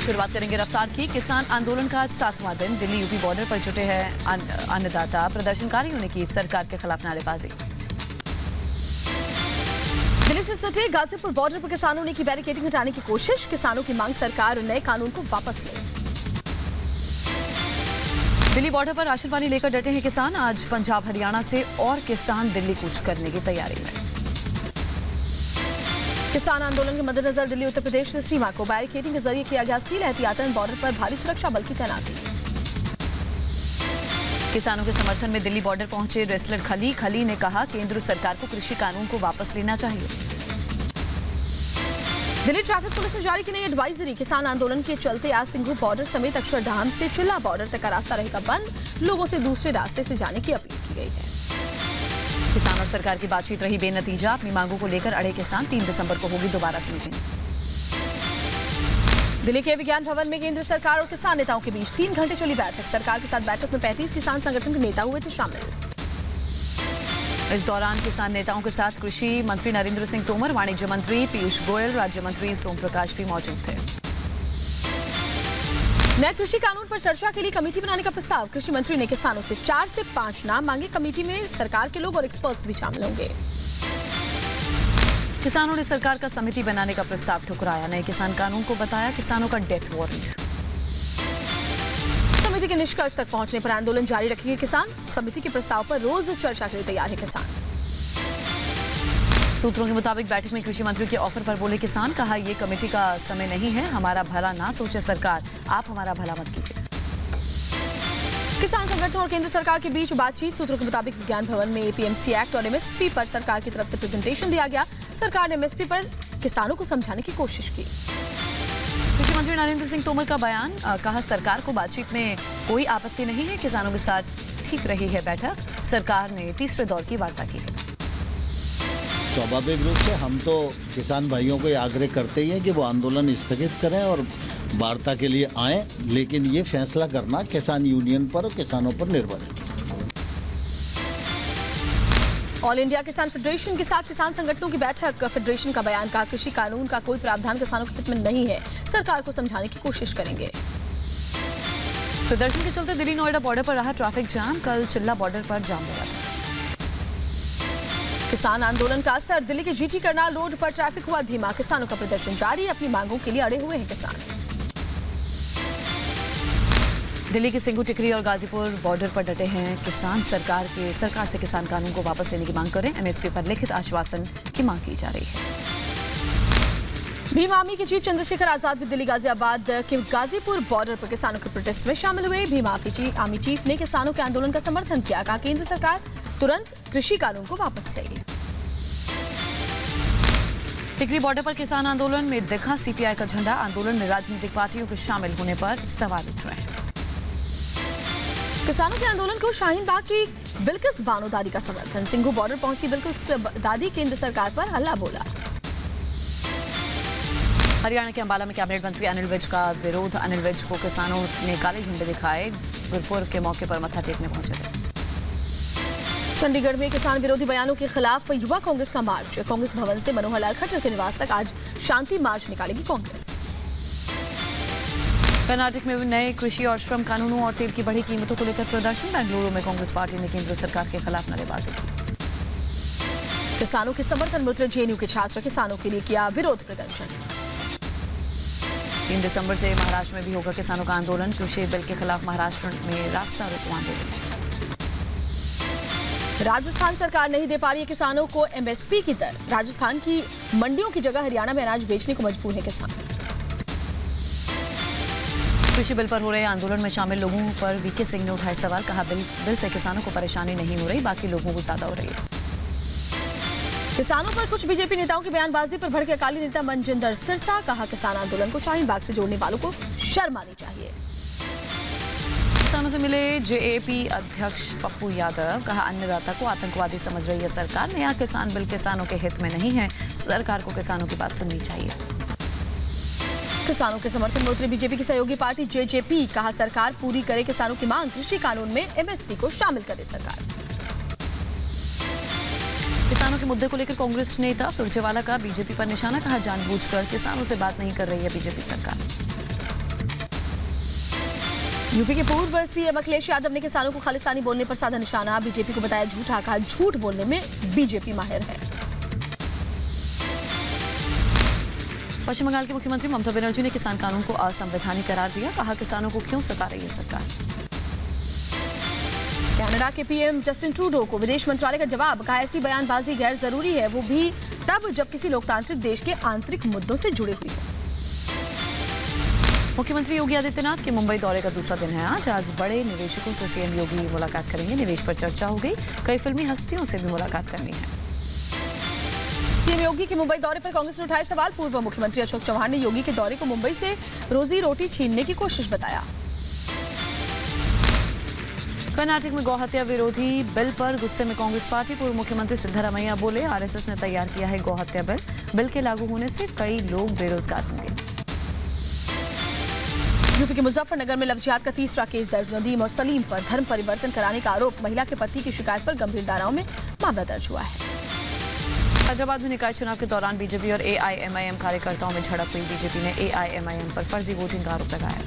शुरुआत करेंगे रफ्तार की। किसान आंदोलन का आज 7वां दिन। दिल्ली यूपी बॉर्डर पर जुटे हैं अन्नदाता। प्रदर्शनकारियों ने की सरकार के खिलाफ नारेबाजी। दिल्ली से सटे गाजीपुर बॉर्डर पर किसानों ने की बैरिकेडिंग हटाने की कोशिश। किसानों की मांग सरकार नए कानून को वापस ले। दिल्ली बॉर्डर पर राशन पानी लेकर डटे हैं किसान। आज पंजाब हरियाणा से और किसान दिल्ली कूच करने की तैयारी में। किसान आंदोलन के मद्देनजर दिल्ली उत्तर प्रदेश से सीमा को बैरिकेडिंग के जरिए किया गया सील। एहतियातन बॉर्डर पर भारी सुरक्षा बल की तैनाती। किसानों के समर्थन में दिल्ली बॉर्डर पहुंचे रेसलर खली ने कहा केंद्र सरकार को कृषि कानून को वापस लेना चाहिए। दिल्ली ट्रैफिक पुलिस ने जारी की नई एडवाइजरी। किसान आंदोलन के चलते आज सिंघू बॉर्डर समेत अक्षरधाम से चिल्ला बॉर्डर तक का रास्ता रहेगा बंद। लोगों से दूसरे रास्ते से जाने की अपील की गई है। किसान और सरकार की बातचीत रही बेनतीजा। अपनी मांगों को लेकर अड़े किसान। 3 दिसंबर को होगी दोबारा से मीटिंग। दिल्ली के विज्ञान भवन में केंद्र सरकार और किसान नेताओं के बीच 3 घंटे चली बैठक। सरकार के साथ बैठक में 35 किसान संगठन के नेता हुए थे शामिल। इस दौरान किसान नेताओं के साथ कृषि मंत्री नरेंद्र सिंह तोमर, वाणिज्य मंत्री पीयूष गोयल, राज्य मंत्री सोम प्रकाश भी मौजूद थे। नए कृषि कानून पर चर्चा के लिए कमेटी बनाने का प्रस्ताव। कृषि मंत्री ने किसानों से 4 से 5 नाम मांगे। कमेटी में सरकार के लोग और एक्सपर्ट्स भी शामिल होंगे। किसानों ने सरकार का समिति बनाने का प्रस्ताव ठुकराया। नए किसान कानून को बताया किसानों का डेथ वारंट। समिति के निष्कर्ष तक पहुंचने पर आंदोलन जारी रखेंगे किसान। समिति के प्रस्ताव पर रोज चर्चा के लिए तैयार है किसान। सूत्रों के मुताबिक बैठक में कृषि मंत्री के ऑफर पर बोले किसान। कहा यह कमेटी का समय नहीं है, हमारा भला ना सोचे सरकार, आप हमारा भला मत कीजिए। किसान संगठनों और केंद्र सरकार के बीच बातचीत। सूत्रों के मुताबिक विज्ञान भवन में एपीएमसी एक्ट और एमएसपी पर सरकार की तरफ से प्रेजेंटेशन दिया गया। सरकार ने एमएसपी पर किसानों को समझाने की कोशिश की। कृषि मंत्री नरेंद्र सिंह तोमर का बयान। कहा सरकार को बातचीत में कोई आपत्ति नहीं है, किसानों के साथ ठीक रही है बैठक। सरकार ने तीसरे दौर की वार्ता की है। स्वाभाविक रूप से हम तो किसान भाइयों को आग्रह करते ही हैं कि वो आंदोलन स्थगित करें और वार्ता के लिए आएं, लेकिन ये फैसला करना किसान यूनियन पर और किसानों पर निर्भर है। ऑल इंडिया किसान फेडरेशन के साथ किसान संगठनों की बैठक। फेडरेशन का बयान। कहा कृषि कानून का कोई प्रावधान किसानों के हित में नहीं है, सरकार को समझाने की कोशिश करेंगे। प्रदर्शन के चलते दिल्ली नोएडा बॉर्डर पर रहा ट्रैफिक जाम। कल चिल्ला बॉर्डर पर जाम लगा था। किसान आंदोलन का असर। दिल्ली के जीटी करनाल रोड पर ट्रैफिक हुआ धीमा। किसानों का प्रदर्शन जारी। अपनी मांगों के लिए अड़े हुए हैं किसान। दिल्ली के सिंघू टिकरी और गाजीपुर बॉर्डर पर डटे हैं किसान। सरकार से किसान कानून को वापस लेने की मांग करें। एमएसपी पर लिखित आश्वासन की मांग की जा रही है। भीम आर्मी के चीफ चंद्रशेखर आजाद भी दिल्ली गाजियाबाद के गाजीपुर बॉर्डर पर किसानों के प्रोटेस्ट में शामिल हुए। भीम आर्मी चीफ ने किसानों के आंदोलन का समर्थन किया। कहा केंद्र सरकार तुरंत कृषि कानून को वापस ले। टिकरी बॉर्डर पर किसान आंदोलन में दिखा सीपीआई का झंडा। आंदोलन में राजनीतिक पार्टियों के शामिल होने पर सवाल उठ रहे हैं। किसानों के आंदोलन को शाहीन बाग की बिल्किस बानो दादी का समर्थन। सिंघू बॉर्डर पहुंची बिल्किस दादी केंद्र सरकार पर हल्ला बोला। हरियाणा के अंबाला में कैबिनेट मंत्री अनिल विज का विरोध। अनिल विज को किसानों ने काले झंडे दिखाए। गुरपुरब के मौके पर मत्था टेकने पहुंचे थे। चंडीगढ़ में किसान विरोधी बयानों के खिलाफ युवा कांग्रेस का मार्च। कांग्रेस भवन से मनोहर लाल खट्टर के निवास तक आज शांति मार्च निकालेगी कांग्रेस। कर्नाटक में नए कृषि और श्रम कानूनों और तेल की बढ़ी कीमतों को लेकर प्रदर्शन। बेंगलुरु में कांग्रेस पार्टी ने केंद्र सरकार के खिलाफ नारेबाजी की। किसानों के समर्थन में उतरे जेएनयू के छात्र। किसानों के लिए किया विरोध प्रदर्शन। 3 दिसंबर से महाराष्ट्र में भी होगा किसानों का आंदोलन। कृषि बिल के खिलाफ महाराष्ट्र में रास्ता रोको आंदोलन। राजस्थान सरकार नहीं दे पा रही है किसानों को एमएसपी की दर। राजस्थान की मंडियों की जगह हरियाणा में अनाज बेचने को मजबूर है किसान। कृषि बिल पर हो रहे आंदोलन में शामिल लोगों पर वीके सिंह ने उठाए सवाल। कहा बिल से किसानों को परेशानी नहीं हो रही, बाकी लोगों को ज्यादा हो रही है। किसानों पर कुछ बीजेपी नेताओं की बयानबाजी पर भड़के अकाली नेता मनजिंदर सिरसा। कहा किसान आंदोलन को शाहीन बाग से जोड़ने वालों को शर्म आनी चाहिए। किसानों से मिले जेएपी अध्यक्ष पप्पू यादव। कहा अन्नदाता को आतंकवादी समझ रही है सरकार। नया किसान बिल किसानों के हित में नहीं है, सरकार को किसानों की बात सुननी चाहिए। किसानों के समर्थन में उतरी बीजेपी की सहयोगी पार्टी जेजेपी। कहा सरकार पूरी करे किसानों की मांग। कृषि कानून में एमएसपी को शामिल करे सरकार। किसानों के मुद्दे को लेकर कांग्रेस नेता सुरजेवाला का बीजेपी पर निशाना। कहा जानबूझकर किसानों से बात नहीं कर रही है बीजेपी सरकार। यूपी के पूर्व सीएम अखिलेश यादव ने किसानों को खालिस्तानी बोलने पर साधा निशाना। बीजेपी को बताया झूठा, कहा झूठ बोलने में बीजेपी माहिर है। पश्चिम बंगाल के मुख्यमंत्री ममता बनर्जी ने किसान कानून को असंवैधानिक करार दिया। कहा किसानों को क्यों सता रही है सरकार। कनाडा के पीएम जस्टिन ट्रूडो को विदेश मंत्रालय का जवाब। कहा ऐसी बयानबाजी गैर जरूरी है, वो भी तब जब किसी लोकतांत्रिक देश के आंतरिक मुद्दों से जुड़ी हुई हो। मुख्यमंत्री योगी आदित्यनाथ के मुंबई दौरे का दूसरा दिन है आज बड़े निवेशकों से सीएम योगी मुलाकात करेंगे। निवेश पर चर्चा हो गई। कई फिल्मी हस्तियों से भी मुलाकात करनी है। सीएम योगी के मुंबई दौरे पर कांग्रेस ने उठाए सवाल। पूर्व मुख्यमंत्री अशोक चौहान ने योगी के दौरे को मुंबई से रोजी रोटी छीनने की कोशिश बताया। कर्नाटक में गौहत्या विरोधी बिल पर गुस्से में कांग्रेस पार्टी। पूर्व मुख्यमंत्री सिद्धरामैया बोले आरएसएस ने तैयार किया है गौहत्या बिल। बिल के लागू होने से कई लोग बेरोजगार होंगे। यूपी के मुजफ्फरनगर में लव जिहाद का तीसरा केस दर्ज। नदीम और सलीम पर धर्म परिवर्तन कराने का आरोप। महिला के पति की शिकायत पर गंभीर धाराओं में मामला दर्ज हुआ है। हैदराबाद में निकाय चुनाव के दौरान बीजेपी और एआईएमआईएम कार्यकर्ताओं में झड़प हुई। बीजेपी ने एआईएमआईएम पर फर्जी वोटिंग का आरोप लगाया।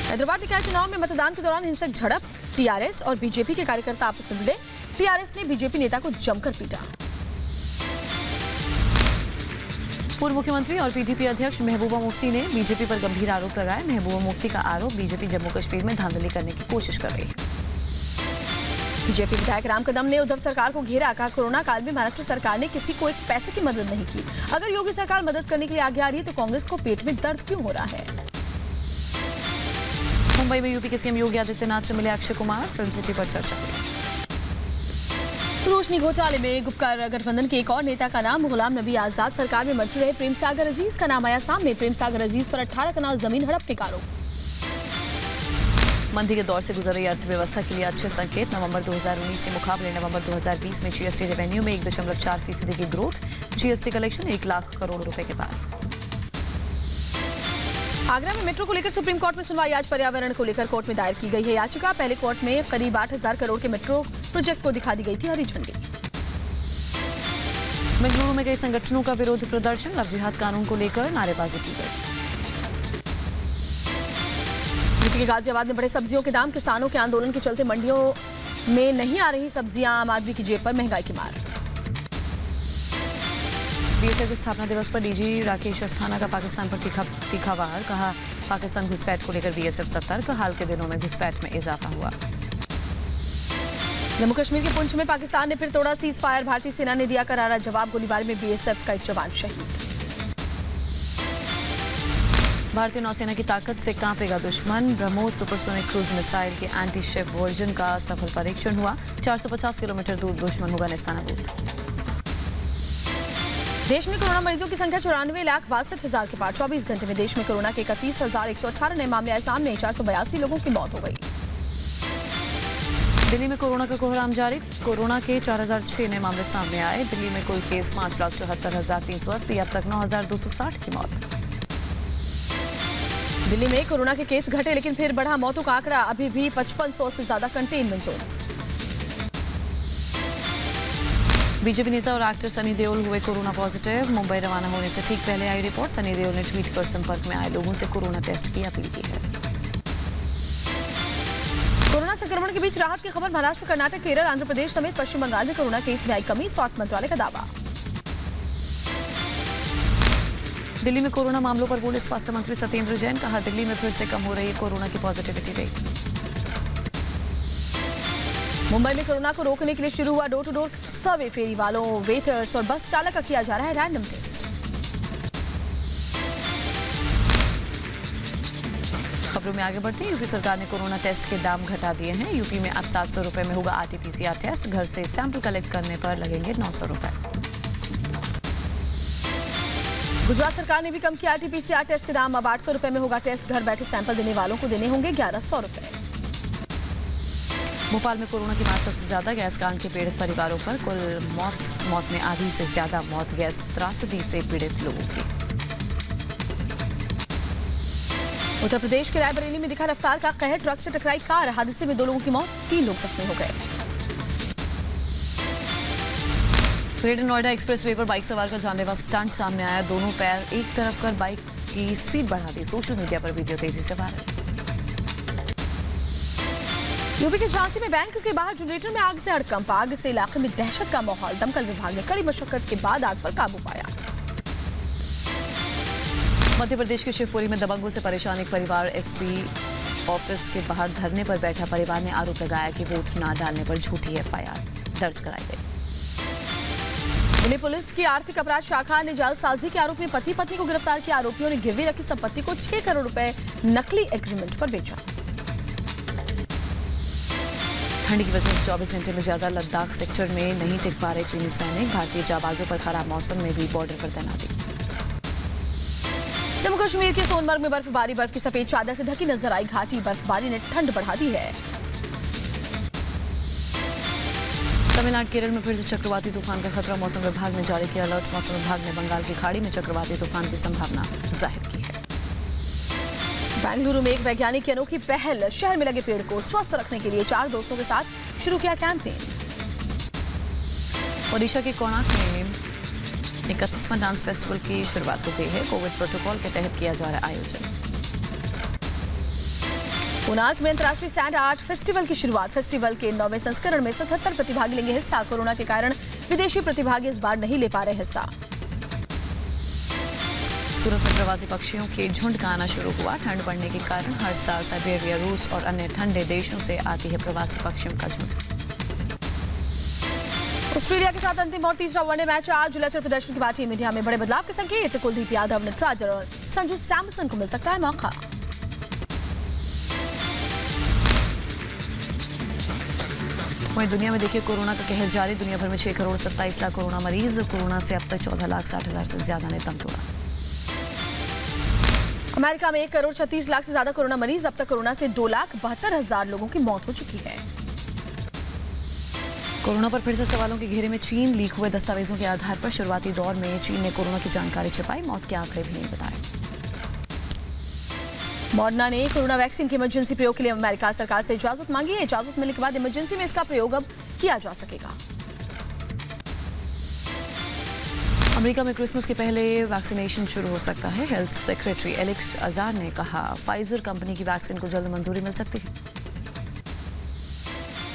हैदराबाद निकाय चुनाव में मतदान के दौरान हिंसक झड़प। टीआरएस और बीजेपी के कार्यकर्ता आपस में भिड़े। टीआरएस ने बीजेपी नेता को जमकर पीटा। पूर्व मुख्यमंत्री और पीडीपी अध्यक्ष महबूबा मुफ्ती ने बीजेपी पर गंभीर आरोप लगाया। महबूबा मुफ्ती का आरोप बीजेपी जम्मू कश्मीर में धांधली करने की कोशिश कर रही है। बीजेपी विधायक राम कदम ने उद्धव सरकार को घेरा। कहा कोरोना काल में महाराष्ट्र सरकार ने किसी को एक पैसे की मदद नहीं की। अगर योगी सरकार मदद करने के लिए आगे आ रही है तो कांग्रेस को पेट में दर्द क्यों हो रहा है। मुंबई में यूपी के सीएम योगी आदित्यनाथ से मिले अक्षय कुमार। फिल्म सिटी पर चर्चा हुई। रोशनी घोटाले में गुपकार गठबंधन के एक और नेता का नाम गुलाम नबी आजाद। सरकार में मंत्री रहे प्रेम सागर अजीज का नाम आया सामने। प्रेम सागर अजीज पर 18 कनाल जमीन हड़पने का आरोप। मंदी के दौर से गुजर रही अर्थव्यवस्था के लिए अच्छे संकेत। नवंबर 2019 के मुकाबले नवंबर 2020 में जीएसटी रेवेन्यू में 1.4% की growth. GST collection 1 lakh crore रुपए के पार। आगरा में मेट्रो को लेकर सुप्रीम कोर्ट में सुनवाई आज। पर्यावरण को लेकर कोर्ट में दायर की गई है याचिका। पहले कोर्ट में करीब 8,000 करोड़ के मेट्रो प्रोजेक्ट को दिखा दी गई थी हरी झंडी। बेंगलुरु में कई संगठनों का विरोध प्रदर्शन। लव जिहाद कानून को लेकर नारेबाजी की गई। यूपी के गाजियाबाद में बढ़े सब्जियों के दाम। किसानों के आंदोलन के चलते मंडियों में नहीं आ रही सब्जियां। आम आदमी की जेब पर महंगाई की मार। बीएसएफ के स्थापना दिवस पर डीजी राकेश अस्थाना का पाकिस्तान पर तीखा वार। कहा पाकिस्तान घुसपैठ को लेकर बीएसएफ सतर्क। हाल के दिनों में घुसपैठ में इजाफा हुआ। जम्मू कश्मीर के पुंछ में पाकिस्तान ने फिर तोड़ा सीज फायर। भारतीय सेना ने दिया करारा जवाब। गोलीबारी में बीएसएफ का एक जवान शहीद। भारतीय नौसेना की ताकत से कांपेगा दुश्मन। ब्रह्मोस सुपरसोनिक क्रूज मिसाइल के एंटी शिप वर्जन का सफल परीक्षण हुआ। 450 किलोमीटर दूर दुश्मन होगा नेस्तनाबूद। देश में कोरोना मरीजों की संख्या 94,62,000 के पार। 24 घंटे में देश में कोरोना के 31,118 नए मामले आए सामने। 482 लोगों की मौत हो गई। दिल्ली में कोरोना का कोहराम जारी। कोरोना के 4,006 नए मामले सामने आए। दिल्ली में कुल केस 5,74,380। अब तक 9,260 की मौत। दिल्ली में कोरोना के केस घटे लेकिन फिर बढ़ा मौतों का आंकड़ा। अभी भी 5500 से ज्यादा कंटेनमेंट जोन्स। बीजेपी नेता और एक्टर सनी देओल हुए कोरोना पॉजिटिव। मुंबई रवाना होने से ठीक पहले आई रिपोर्ट। सनी देओल ने ट्वीट कर संपर्क में आए लोगों से कोरोना टेस्ट की अपील की है। कोरोना संक्रमण के बीच राहत की खबर। महाराष्ट्र, कर्नाटक, केरल, आंध्र प्रदेश समेत पश्चिम बंगाल में कोरोना केस में आई कमी। स्वास्थ्य मंत्रालय का दावा। दिल्ली में कोरोना मामलों पर बोले स्वास्थ्य मंत्री सत्येंद्र जैन। कहा दिल्ली में फिर से कम हो रही है कोरोना की पॉजिटिविटी रेट। मुंबई में कोरोना को रोकने के लिए शुरू हुआ डोर टू डोर सर्वे। फेरी वालों, वेटर्स और बस चालक का किया जा रहा है रैंडम टेस्ट। खबरों में आगे बढ़ते हैं। यूपी सरकार ने कोरोना टेस्ट के दाम घटा दिए हैं। यूपी में अब 700 रुपए में होगा आरटीपीसीआर टेस्ट। घर से सैंपल कलेक्ट करने पर लगेंगे 900 रुपए। गुजरात सरकार ने भी कम किया आरटीपीसीआर टेस्ट के दाम। अब 800 रुपए में होगा टेस्ट। घर बैठे सैंपल देने वालों को देने होंगे 1100 रुपए। भोपाल में कोरोना की मार सबसे ज्यादा। गैस कांड के पीड़ित परिवारों पर कुल मौत में आधी से ज्यादा मौत गैस त्रासदी से पीड़ित लोगों की। उत्तर प्रदेश के रायबरेली में दिखा रफ्तार का कहर। ट्रक से टकराई कार। हादसे में 2 लोगों की मौत, 3 लोग जख्मी हो गए। ग्रेटर नोएडा एक्सप्रेसवे पर बाइक सवार का जानलेवा स्टंट सामने आया। दोनों पैर एक तरफ कर बाइक की स्पीड बढ़ा दी। सोशल मीडिया पर वीडियो तेजी से वायरल। यूपी के झांसी में बैंक के बाहर जनरेटर में आग से हड़कंप। आग से इलाके में दहशत का माहौल। दमकल विभाग ने कड़ी मशक्कत के बाद आग पर काबू पाया। मध्य प्रदेश के शिवपुरी में दबंगों से परेशान एक परिवार। एसपी ऑफिस के बाहर धरने पर बैठा परिवार ने आरोप लगाया कि वोट न डालने पर झूठी एफआईआर दर्ज कराई गई। दिल्ली पुलिस की आर्थिक अपराध शाखा ने जालसाजी के आरोप में पति पत्नी को गिरफ्तार किया। आरोपियों ने गिरवी रखी संपत्ति को 6 करोड़ रुपए नकली एग्रीमेंट पर बेचा। ठंड की वजह से 24 घंटे में ज्यादा लद्दाख सेक्टर में नहीं टिक पा रहे चीनी सैनिक। भारतीय जाबाजों पर खराब मौसम में भी बॉर्डर पर तैनाती। जम्मू कश्मीर के सोनमर्ग में बर्फबारी। बर्फ की सफेद चादर से ढकी नजर आई घाटी। बर्फबारी ने ठंड बढ़ा दी है। तमिलनाडु केरल में फिर से चक्रवाती तूफान का खतरा। मौसम विभाग ने जारी किया अलर्ट। मौसम विभाग ने बंगाल की खाड़ी में चक्रवाती तूफान की संभावना जाहिर की है। बेंगलुरु में एक वैज्ञानिक की अनोखी पहल। शहर में लगे पेड़ को स्वस्थ रखने के लिए 4 दोस्तों के साथ शुरू किया कैंपेन। ओडिशा के कोणार्क में 31वां डांस फेस्टिवल की शुरुआत हो गई है। कोविड प्रोटोकॉल के तहत किया जा रहा है आयोजन। कोणार्क में अंतर्राष्ट्रीय सैंड आर्ट फेस्टिवल की शुरुआत। फेस्टिवल के 9वें संस्करण में 77 प्रतिभागी लेंगे हिस्सा। कोरोना के कारण विदेशी प्रतिभागी इस बार नहीं ले पा रहे हिस्सा। सूरत में प्रवासी पक्षियों के झुंड का आना शुरू हुआ। ठंड बढ़ने के कारण हर साल साइबेरिया, रूस और अन्य ठंडे देशों से आती है प्रवासी पक्षियों का झुंड। ऑस्ट्रेलिया के साथ अंतिम और तीसरा वनडे मैच आज। उलझर प्रदर्शन के बाद टीम इंडिया में बड़े बदलाव के संकेत। कुलदीप यादव, नटराजन और संजू सैमसन को मिल सकता है मौका। वहीं दुनिया में देखिए कोरोना का कहर जारी। दुनिया भर में 6 करोड़ 27 लाख कोरोना मरीज। कोरोना से अब तक 14,60,000 से ज्यादा ने दम तोड़ा। अमेरिका में 1 करोड़ 36 लाख से ज्यादा कोरोना मरीज। अब तक कोरोना से 2,72,000 लोगों की मौत हो चुकी है। कोरोना पर फिर से सवालों के घेरे में चीन। लीक हुए दस्तावेजों के आधार पर शुरुआती दौर में चीन ने कोरोना की जानकारी छिपाई। मौत के आंकड़े भी नहीं बताए। मॉडर्ना ने कोरोना वैक्सीन के इमरजेंसी प्रयोग के लिए अमेरिका सरकार से इजाजत मांगी है। इजाजत मिलने के बाद इमरजेंसी में इसका प्रयोग अब किया जा सकेगा। अमेरिका में क्रिसमस के पहले वैक्सीनेशन शुरू हो सकता है। हेल्थ सेक्रेटरी एलेक्स अजार ने कहा फाइजर कंपनी की वैक्सीन को जल्द मंजूरी मिल सकती है।